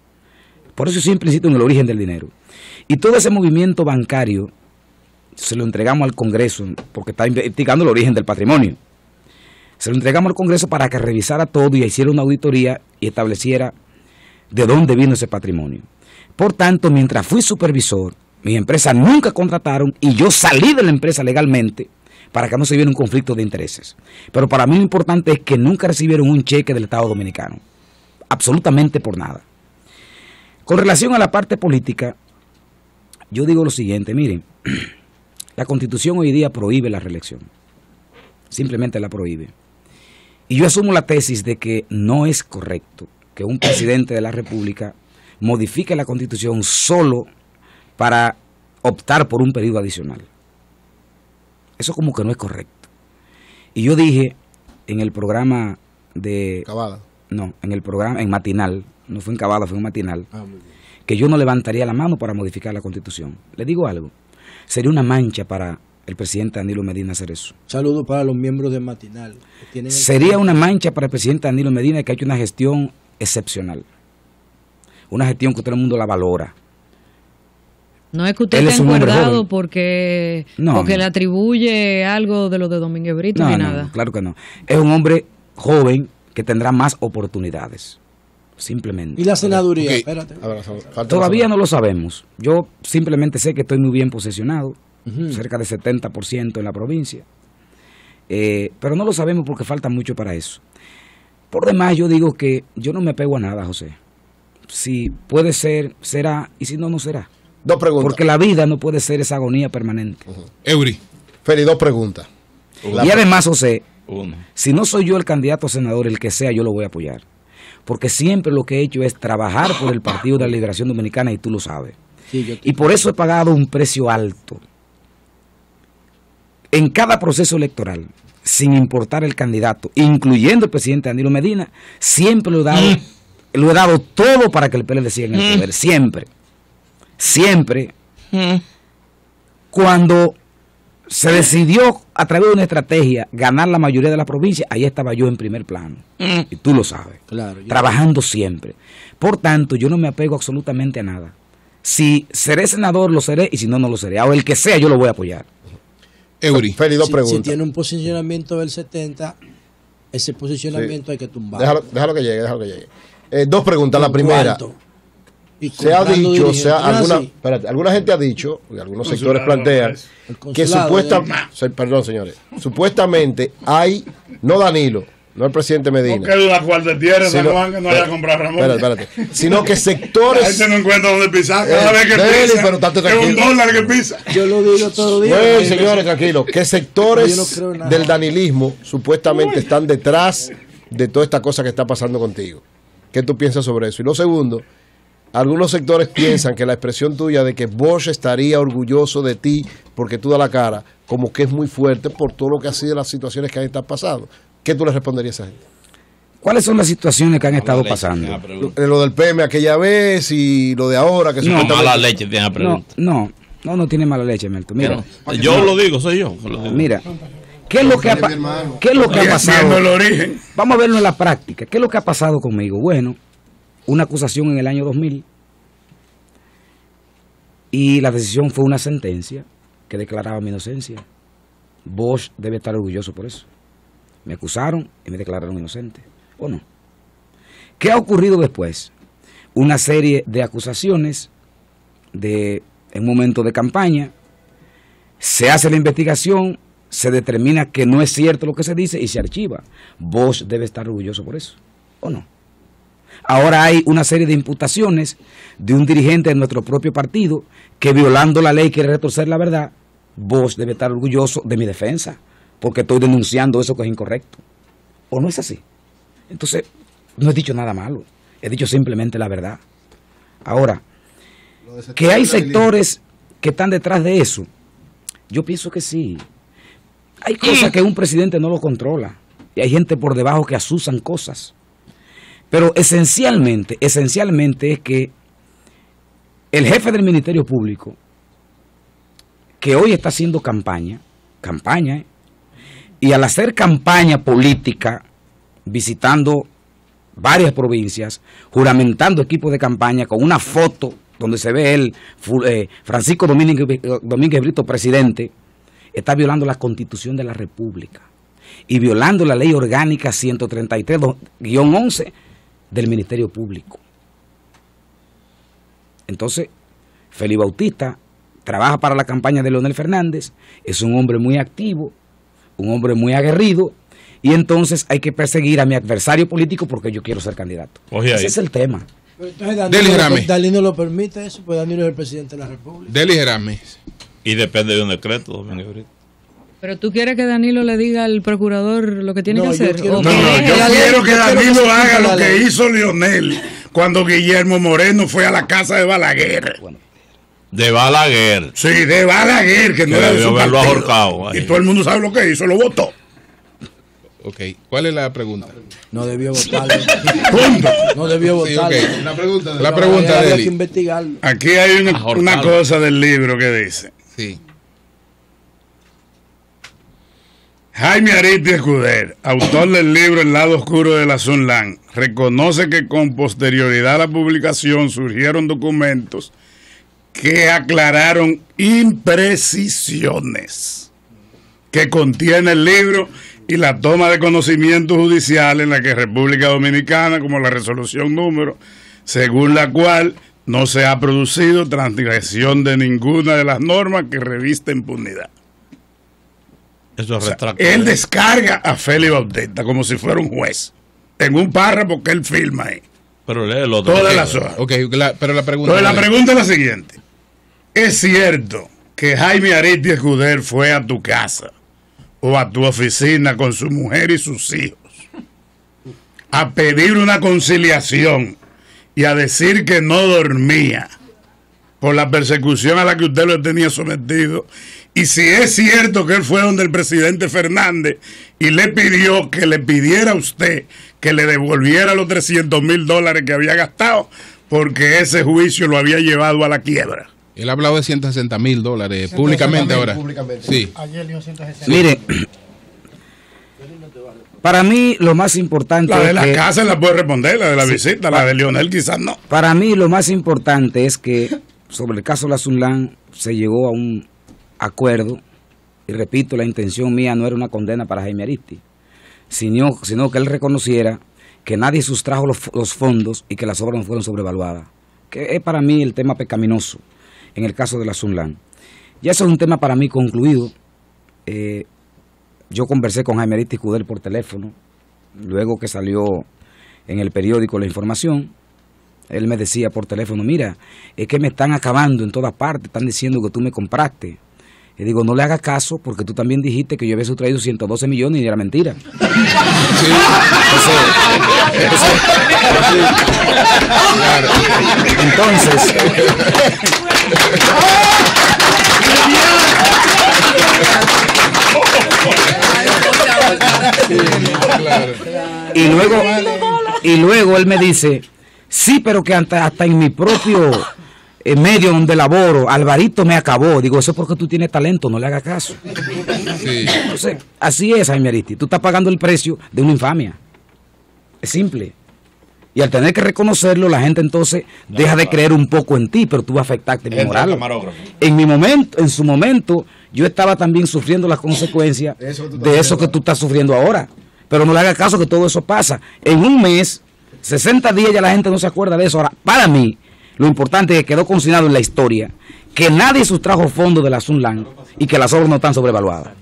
Speaker 4: Por eso yo siempre insisto en el origen del dinero. Y todo ese movimiento bancario se lo entregamos al Congreso, porque está investigando el origen del patrimonio. Se lo entregamos al Congreso para que revisara todo y hiciera una auditoría y estableciera de dónde vino ese patrimonio. Por tanto, mientras fui supervisor, mis empresas nunca contrataron y yo salí de la empresa legalmente para que no se viera un conflicto de intereses. Pero para mí lo importante es que nunca recibieron un cheque del Estado Dominicano. Absolutamente por nada. Con relación a la parte política, yo digo lo siguiente, miren, la Constitución hoy día prohíbe la reelección. Simplemente la prohíbe. Y yo asumo la tesis de que no es correcto que un presidente de la República modifique la Constitución solo para optar por un periodo adicional. Eso como que no es correcto. Y yo dije en el programa de...
Speaker 9: Cavada.
Speaker 4: No, en el programa, en matinal, no fue en Cavada, fue en matinal, que yo no levantaría la mano para modificar la Constitución. Le digo algo, sería una mancha para el presidente Danilo Medina hacer eso.
Speaker 1: Saludos para los miembros de Matinal. Que tienen el-
Speaker 4: Sería una mancha para el presidente Danilo Medina, que ha hecho una gestión excepcional. Una gestión que todo el mundo la valora.
Speaker 5: No es que usted
Speaker 4: Él
Speaker 5: esté
Speaker 4: es un hombre
Speaker 5: encuerdado
Speaker 4: joven.
Speaker 5: porque
Speaker 4: No.
Speaker 5: le atribuye algo de lo de Domínguez Brito
Speaker 4: No,
Speaker 5: ni
Speaker 4: no,
Speaker 5: nada.
Speaker 4: no, claro que no. Es un hombre joven que tendrá más oportunidades. Simplemente.
Speaker 1: Y la senaduría,
Speaker 2: Ok.
Speaker 1: espérate.
Speaker 9: A ver, falta
Speaker 4: Todavía
Speaker 9: la-
Speaker 4: no lo sabemos. Yo simplemente sé que estoy muy bien posesionado, cerca de 70% en la provincia. Pero no lo sabemos porque falta mucho para eso. Por demás, yo digo que yo no me apego a nada, José. Si puede ser, será, y si no, no será.
Speaker 9: Dos preguntas.
Speaker 4: Porque la vida no puede ser esa agonía permanente.
Speaker 2: Eury.
Speaker 9: Feli, dos preguntas.
Speaker 4: Y además, José,
Speaker 7: Uno.
Speaker 4: si no soy yo el candidato a senador, el que sea, yo lo voy a apoyar. Porque siempre lo que he hecho es trabajar por el Partido de la Liberación Dominicana y tú lo sabes.
Speaker 1: Sí, yo
Speaker 4: Y por eso he pagado un precio alto. En cada proceso electoral, sin importar el candidato, incluyendo el presidente Danilo Medina, siempre lo he dado todo para que el PLD siga en el poder. Siempre. Siempre. Cuando se decidió a través de una estrategia ganar la mayoría de la provincia, ahí estaba yo en primer plano. Y tú lo sabes.
Speaker 1: Claro, yo-
Speaker 4: Trabajando siempre. Por tanto, yo no me apego absolutamente a nada. Si seré senador, lo seré, y si no, no lo seré. O el que sea, yo lo voy a apoyar.
Speaker 2: Eury.
Speaker 9: Feli, dos
Speaker 1: si
Speaker 9: preguntas.
Speaker 1: tiene un posicionamiento del 70, ese posicionamiento hay que tumbar.
Speaker 9: Déjalo que llegue, déjalo que llegue. Dos preguntas. La
Speaker 1: ¿En
Speaker 9: primera.
Speaker 1: cuánto?
Speaker 9: Se ha
Speaker 1: comprando
Speaker 9: dicho,
Speaker 1: dirigentes.
Speaker 9: alguna gente ha dicho, y algunos sectores plantean, que supuestamente hay, no Danilo, no el presidente Medina.
Speaker 8: No queda una cuarta de tierra, San Juan, que no haya comprado Ramón.
Speaker 9: Espérate. Sino que sectores.
Speaker 8: La gente no encuentra dónde pisar. Cada vez que pisa,
Speaker 9: pero tanto
Speaker 8: es $1 que pisa.
Speaker 1: Yo lo digo todos los días.
Speaker 9: Bueno, señores, tranquilos. Que sectores del danilismo supuestamente están detrás de toda esta cosa que está pasando contigo. ¿Qué tú piensas sobre eso? Y lo segundo, algunos sectores piensan que la expresión tuya de que Bosch estaría orgulloso de ti porque tú das la cara, como que es muy fuerte por todo lo que ha sido las situaciones que han estado pasando. ¿Qué tú le responderías a esa gente?
Speaker 4: ¿Cuáles son las situaciones que han estado pasando?
Speaker 9: Lo del PM aquella vez y lo de ahora. Que
Speaker 7: no, mala leche tiene la pregunta.
Speaker 4: No tiene mala leche, Melto. Mira,
Speaker 7: yo lo digo, soy yo.
Speaker 4: Mira, ¿qué es lo que ha pasado? Vamos a verlo en la práctica. ¿Qué es lo que ha pasado conmigo? Bueno, una acusación en el año 2000 y la decisión fue una sentencia que declaraba mi inocencia. Bosch debe estar orgulloso por eso. Me acusaron y me declararon inocente, ¿o no? ¿Qué ha ocurrido después? Una serie de acusaciones en un momento de campaña, se hace la investigación, se determina que no es cierto lo que se dice y se archiva. Bosch debe estar orgulloso por eso, ¿o no? Ahora hay una serie de imputaciones de un dirigente de nuestro propio partido que, violando la ley, quiere retorcer la verdad. Bosch debe estar orgulloso de mi defensa, porque estoy denunciando eso que es incorrecto. ¿O no es así? Entonces, no he dicho nada malo, he dicho simplemente la verdad. Ahora, que hay sectores que están detrás de eso, yo pienso que sí. Hay cosas que un presidente no lo controla, y hay gente por debajo que asusan cosas. Pero esencialmente es que el jefe del Ministerio Público, que hoy está haciendo campaña, y al hacer campaña política, visitando varias provincias, juramentando equipos de campaña con una foto donde se ve él, Francisco Domínguez Brito, presidente, está violando la Constitución de la República y violando la Ley Orgánica 133-11 del Ministerio Público. Entonces, Félix Bautista trabaja para la campaña de Leonel Fernández, es un hombre muy activo, un hombre muy aguerrido, y entonces hay que perseguir a mi adversario político porque yo quiero ser candidato. Ese es el tema.
Speaker 1: Entonces Danilo lo permite eso, pues Danilo es el presidente de la República.
Speaker 2: Deli Gerames.
Speaker 7: Y depende de un decreto,
Speaker 5: Pero tú quieres que Danilo le diga al procurador lo que tiene que hacer.
Speaker 8: Yo quiero que Danilo haga lo que hizo Leonel cuando Guillermo Moreno fue a la casa de Balaguer.
Speaker 7: De Balaguer.
Speaker 8: Sí, de Balaguer, que no era de su partido.
Speaker 7: Ahorcado,
Speaker 8: y todo el mundo sabe lo que hizo, lo votó.
Speaker 2: Ok, ¿cuál es la pregunta?
Speaker 1: No debió votarlo. No debió votarlo.
Speaker 2: Sí, okay. La pregunta de
Speaker 1: Deli. Que investigarlo.
Speaker 8: Aquí hay una cosa del libro que dice.
Speaker 2: Sí.
Speaker 8: Jaime Aristi Escuder, autor del libro El lado oscuro de la Sunland, reconoce que con posterioridad a la publicación surgieron documentos que aclararon imprecisiones que contiene el libro y la toma de conocimiento judicial en la que República Dominicana, como la resolución número, según la cual no se ha producido transgresión de ninguna de las normas que reviste impunidad.
Speaker 7: Eso es
Speaker 8: él descarga a Félix Bautista como si fuera un juez en un párrafo que él firma ahí.
Speaker 7: Pero léelo
Speaker 8: todas las horas.
Speaker 2: Pero la pregunta.
Speaker 8: La pregunta es la siguiente: ¿es cierto que Jaime Aristi Escuder fue a tu casa o a tu oficina con su mujer y sus hijos a pedir una conciliación y a decir que no dormía por la persecución a la que usted lo tenía sometido? Y si es cierto que él fue donde el presidente Fernández y le pidió que le pidiera a usted que le devolviera los $300,000 que había gastado porque ese juicio lo había llevado a la quiebra.
Speaker 2: Él ha hablado de $160,000 públicamente ahora. Sí.
Speaker 4: Mire, para mí lo más importante
Speaker 8: la de la casa la puede responder, la de la visita, la de Leonel quizás no.
Speaker 4: Para mí lo más importante es que sobre el caso de la Sunland se llegó a un acuerdo, y repito, la intención mía no era una condena para Jaime Aristi, sino que él reconociera que nadie sustrajo los fondos y que las obras no fueron sobrevaluadas. que es para mí el tema pecaminoso en el caso de la Sunland. Ya eso es un tema para mí concluido. Yo conversé con Jaime Aristis Escudero por teléfono, luego que salió en el periódico la información. Él me decía por teléfono, mira, es que me están acabando en todas partes, están diciendo que tú me compraste. Y digo, no le hagas caso, porque tú también dijiste que yo había sustraído 112 millones y era mentira. Sí. Entonces y luego él me dice, sí, pero que hasta en mi propio medio donde laboro, Alvarito me acabó. Digo, eso es porque tú tienes talento, no le hagas caso. Sí. Entonces, así es, Jaime Aristis, tú estás pagando el precio de una infamia. Es simple. Y al tener que reconocerlo, la gente entonces deja de creer un poco en ti, pero tú vas a afectarte mi moral. En su momento, yo estaba también sufriendo las consecuencias de eso que tú estás sufriendo ahora. Pero no le hagas caso que todo eso pasa. En un mes, 60 días ya la gente no se acuerda de eso. Ahora, para mí, lo importante es que quedó consignado en la historia que nadie sustrajo fondos de la Sunland y que las obras no están sobrevaluadas.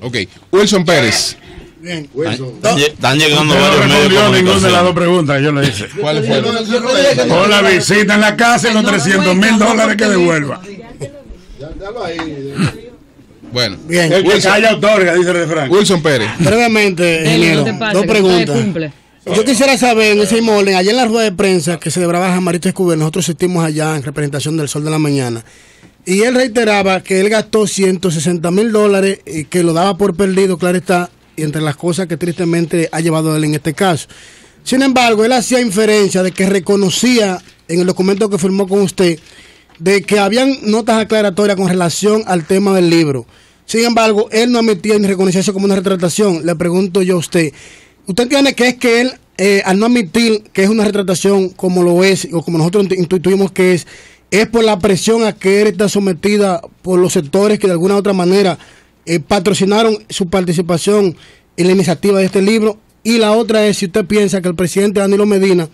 Speaker 2: Ok, Wilson Pérez.
Speaker 7: Bien, están llegando varios medios de
Speaker 8: comunicación. Ninguna de las dos preguntas yo le hice.
Speaker 2: ¿Cuál fue?
Speaker 8: Con la visita en la casa y los $300,000 que devuelva.
Speaker 2: Bueno,
Speaker 8: bien. El que calla otorga, dice el refrán.
Speaker 2: Wilson Pérez.
Speaker 11: Brevemente, ingeniero, dos preguntas. Yo quisiera saber, en ese mismo orden, ayer en la rueda de prensa que celebraba Jaime Aristis Escudero, nosotros asistimos allá en representación del Sol de la Mañana, y él reiteraba que él gastó $160,000 y que lo daba por perdido, claro está, y entre las cosas que tristemente ha llevado él en este caso. Sin embargo, él hacía inferencia de que reconocía en el documento que firmó con usted de que habían notas aclaratorias con relación al tema del libro. Sin embargo, él no admitía ni reconocía eso como una retratación. Le pregunto yo a usted, ¿usted entiende que es que él, al no admitir que es una retratación como lo es, o como nosotros intuimos que es por la presión a que él está sometida por los sectores que de alguna u otra manera patrocinaron su participación en la iniciativa de este libro? Y la otra es si usted piensa que el presidente Danilo Medina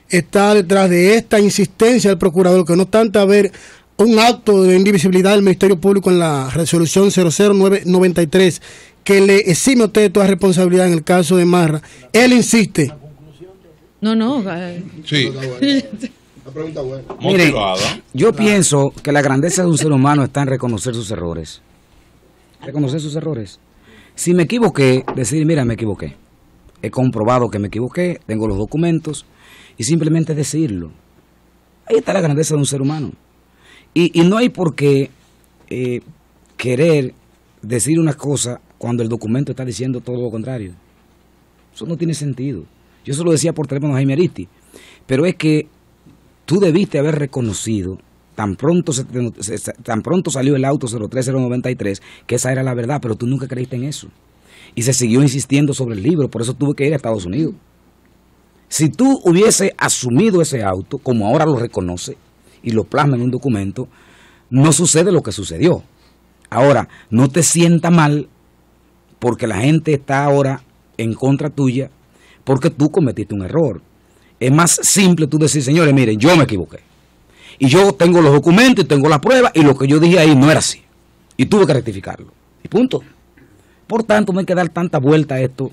Speaker 11: está detrás de esta insistencia del procurador, que no obstante haber un acto de indivisibilidad del Ministerio Público en la resolución 00993 que le exime a usted toda responsabilidad en el caso de Marra, él insiste.
Speaker 5: No.
Speaker 2: Sí.
Speaker 9: Una pregunta buena.
Speaker 4: Miren, yo pienso que la grandeza de un ser humano está en reconocer sus errores. Reconocer sus errores. Si me equivoqué, decir, mira, me equivoqué. He comprobado que me equivoqué, tengo los documentos, y simplemente decirlo. Ahí está la grandeza de un ser humano. Y no hay por qué querer decir una cosa cuando el documento está diciendo todo lo contrario. Eso no tiene sentido. Yo se lo decía por teléfono a Jaime Aristis, pero es que tú debiste haber reconocido, tan pronto salió el auto 03093, que esa era la verdad, pero tú nunca creíste en eso. Y se siguió insistiendo sobre el libro, por eso tuve que ir a Estados Unidos. Si tú hubiese asumido ese auto, como ahora lo reconoce, y lo plasma en un documento, no sucede lo que sucedió. Ahora, no te sienta mal porque la gente está ahora en contra tuya porque tú cometiste un error. Es más simple tú decir, señores, miren, yo me equivoqué. Y yo tengo los documentos y tengo las pruebas y lo que yo dije ahí no era así. Y tuve que rectificarlo. Y punto. Por tanto, no hay que dar tanta vuelta a esto.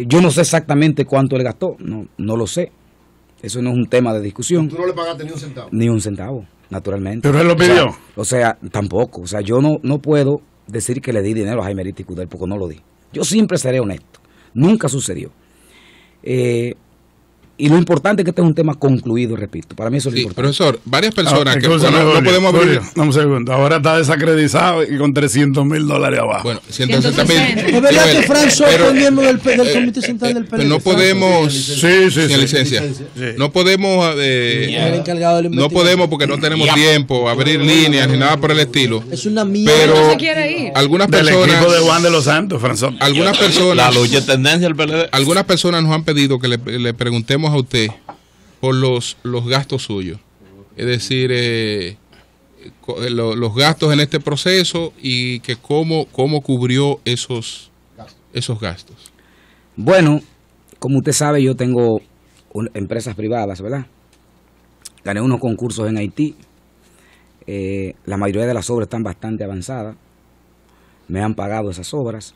Speaker 4: Yo no sé exactamente cuánto él gastó. No lo sé. Eso no es un tema de discusión.
Speaker 9: ¿Tú no le pagaste ni un centavo?
Speaker 4: Ni un centavo, naturalmente.
Speaker 8: ¿Pero él lo pidió?
Speaker 4: O sea, tampoco. O sea, yo no puedo decir que le di dinero a Jaime Aristis Escudero porque no lo di. Yo siempre seré honesto. Nunca sucedió. Y lo importante es que este es un tema concluido, repito. Para mí eso es lo importante.
Speaker 2: Profesor, varias personas que no podemos abrir.
Speaker 8: Un segundo, ahora está desacreditado y con $300,000 abajo.
Speaker 2: Bueno, 160,000.
Speaker 1: Es verdad que Fran Soto es miembro del Comité Central del PLD.
Speaker 2: Pero no podemos.
Speaker 8: Sí.
Speaker 2: Licencia. No podemos. No podemos porque no tenemos tiempo, abrir líneas ni nada por el estilo.
Speaker 1: Es una mierda.
Speaker 2: Pero
Speaker 5: no se quiere ir.
Speaker 2: Algunas
Speaker 8: del
Speaker 2: personas.
Speaker 8: Equipo de Juan de los Santos, Fran Soto.
Speaker 2: Algunas personas.
Speaker 7: La lucha de tendencia del PLD.
Speaker 2: Algunas personas nos han pedido que le preguntemos a usted por los gastos suyos, es decir, los gastos en este proceso y que cómo cubrió esos gastos.
Speaker 4: Bueno, como usted sabe, yo tengo empresas privadas, ¿verdad? gané unos concursos en Haití. La mayoría de las obras están bastante avanzadas. Me han pagado esas obras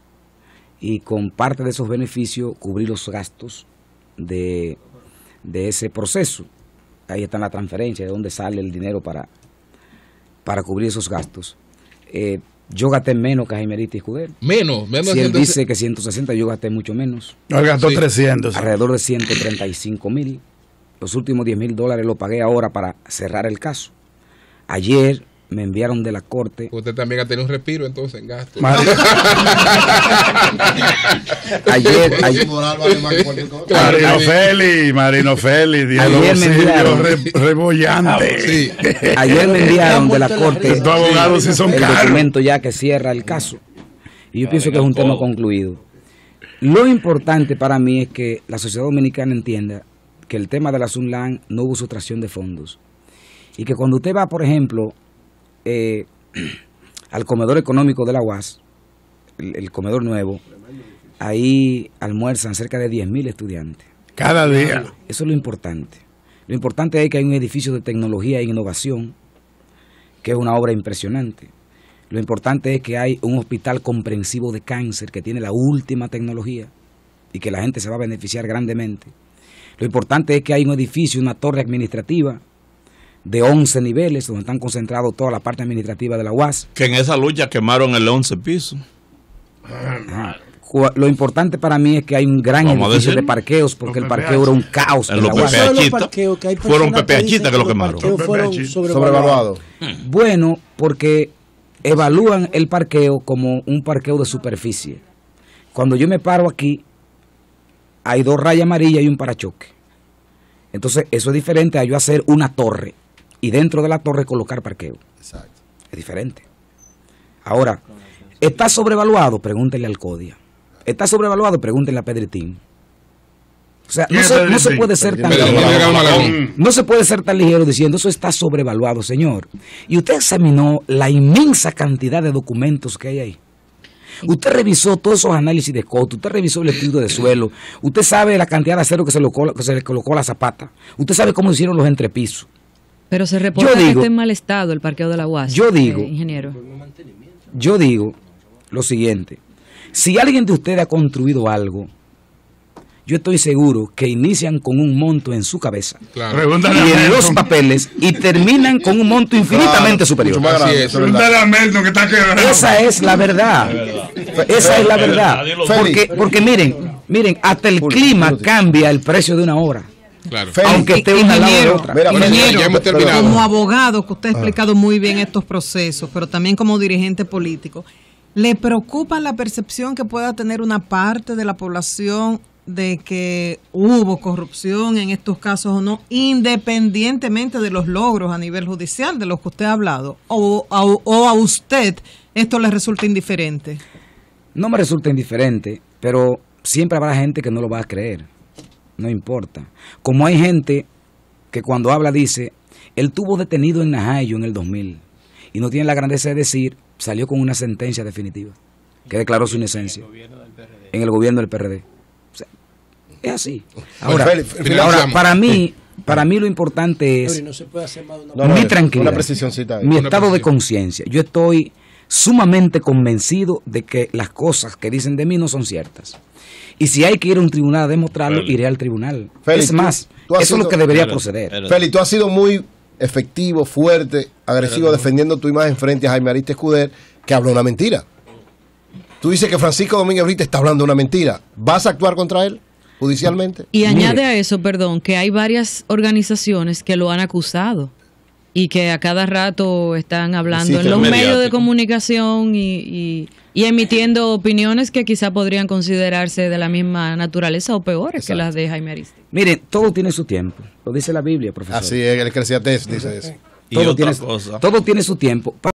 Speaker 4: y con parte de esos beneficios cubrí los gastos de ese proceso. Ahí está la transferencia, de dónde sale el dinero para cubrir esos gastos. Yo gasté menos que Jaime Aristis Escudero.
Speaker 2: Menos.
Speaker 4: Si él dice que 160, yo gasté mucho menos.
Speaker 8: No, gastó 300.
Speaker 4: Alrededor de 135,000. Los últimos $10,000 los pagué ahora para cerrar el caso. Ayer me enviaron de la corte.
Speaker 2: Usted también ha tenido un respiro entonces en gasto.
Speaker 4: Ayer
Speaker 8: Marino Félix, rebollante.
Speaker 4: Sí. Ayer me enviaron de la corte
Speaker 8: el
Speaker 4: documento ya que cierra el caso. Y yo pienso que es un tema concluido. Lo importante para mí es que la sociedad dominicana entienda que el tema de la Sunland no hubo sustracción de fondos. Y que cuando usted va, por ejemplo, al comedor económico de la UAS, el comedor nuevo, ahí almuerzan cerca de 10,000 estudiantes.
Speaker 8: Cada día.
Speaker 4: Eso es lo importante. Lo importante es que hay un edificio de tecnología e innovación, que es una obra impresionante. Lo importante es que hay un hospital comprensivo de cáncer que tiene la última tecnología y que la gente se va a beneficiar grandemente. Lo importante es que hay un edificio, una torre administrativa de 11 niveles, donde están concentrados toda la parte administrativa de la UAS.
Speaker 7: Que en esa lucha quemaron el 11 piso.
Speaker 4: Lo importante para mí es que hay un gran edificio de parqueos, porque el parqueo era un caos.
Speaker 7: En los fueron PPHistas que lo quemaron.
Speaker 9: Fueron sobrevaluados.
Speaker 4: Bueno, porque evalúan el parqueo como un parqueo de superficie. Cuando yo me paro aquí, hay 2 rayas amarillas y un parachoque. Entonces, eso es diferente a yo hacer una torre y dentro de la torre colocar parqueo.
Speaker 9: Exacto.
Speaker 4: Es diferente. Ahora, ¿está sobrevaluado? Pregúntenle al CODIA. ¿Está sobrevaluado? Pregúntenle a Pedritín. O sea, no se puede ser tan ligero. No se puede ser tan ligero diciendo eso está sobrevaluado, señor. Y usted examinó la inmensa cantidad de documentos que hay ahí. Usted revisó todos esos análisis de costo, usted revisó el estudio de suelo, usted sabe la cantidad de acero que se le colocó a la zapata, usted sabe cómo hicieron los entrepisos.
Speaker 5: Pero se reporta que está en mal estado el parqueo de la UAS.
Speaker 4: Ingeniero. Yo digo lo siguiente: si alguien de ustedes ha construido algo, yo estoy seguro que inician con un monto en su cabeza,
Speaker 2: claro,
Speaker 4: y en los papeles, y terminan con un monto infinitamente superior. Esa es la verdad. Esa es la verdad. Porque miren, hasta el clima cambia el precio de una obra.
Speaker 2: Claro.
Speaker 4: Aunque esté una al lado de otra.
Speaker 6: Como abogado, que usted ha explicado muy bien estos procesos, pero también como dirigente político, ¿le preocupa la percepción que pueda tener una parte de la población de que hubo corrupción en estos casos o no, independientemente de los logros a nivel judicial de los que usted ha hablado? ¿O a usted esto le resulta indiferente?
Speaker 4: No me resulta indiferente, pero siempre habrá gente que no lo va a creer. No importa. Como hay gente que cuando habla dice, él tuvo detenido en Najayo en el 2000 y no tiene la grandeza de decir, salió con una sentencia definitiva que declaró su inocencia en el gobierno del PRD. O sea, es así. Ahora, para mí lo importante es mi tranquilidad, mi estado de conciencia. Yo estoy sumamente convencido de que las cosas que dicen de mí no son ciertas. Y si hay que ir a un tribunal a demostrarlo, iré al tribunal.
Speaker 9: Félix,
Speaker 4: es más, eso es lo que debería proceder.
Speaker 9: Félix, tú has sido muy efectivo, fuerte, agresivo, defendiendo tu imagen frente a Jaime Aristis Escudero, que habla una mentira. Tú dices que Francisco Domínguez Brito está hablando una mentira. ¿Vas a actuar contra él judicialmente?
Speaker 5: Y añade a eso, que hay varias organizaciones que lo han acusado y que a cada rato están hablando en los medios de comunicación y emitiendo opiniones que quizá podrían considerarse de la misma naturaleza o peores que las de Jaime Aristis.
Speaker 4: Mire, todo tiene su tiempo, lo dice la Biblia, profesor.
Speaker 9: Así es, el Eclesiastés dice eso.
Speaker 4: Todo tiene su tiempo.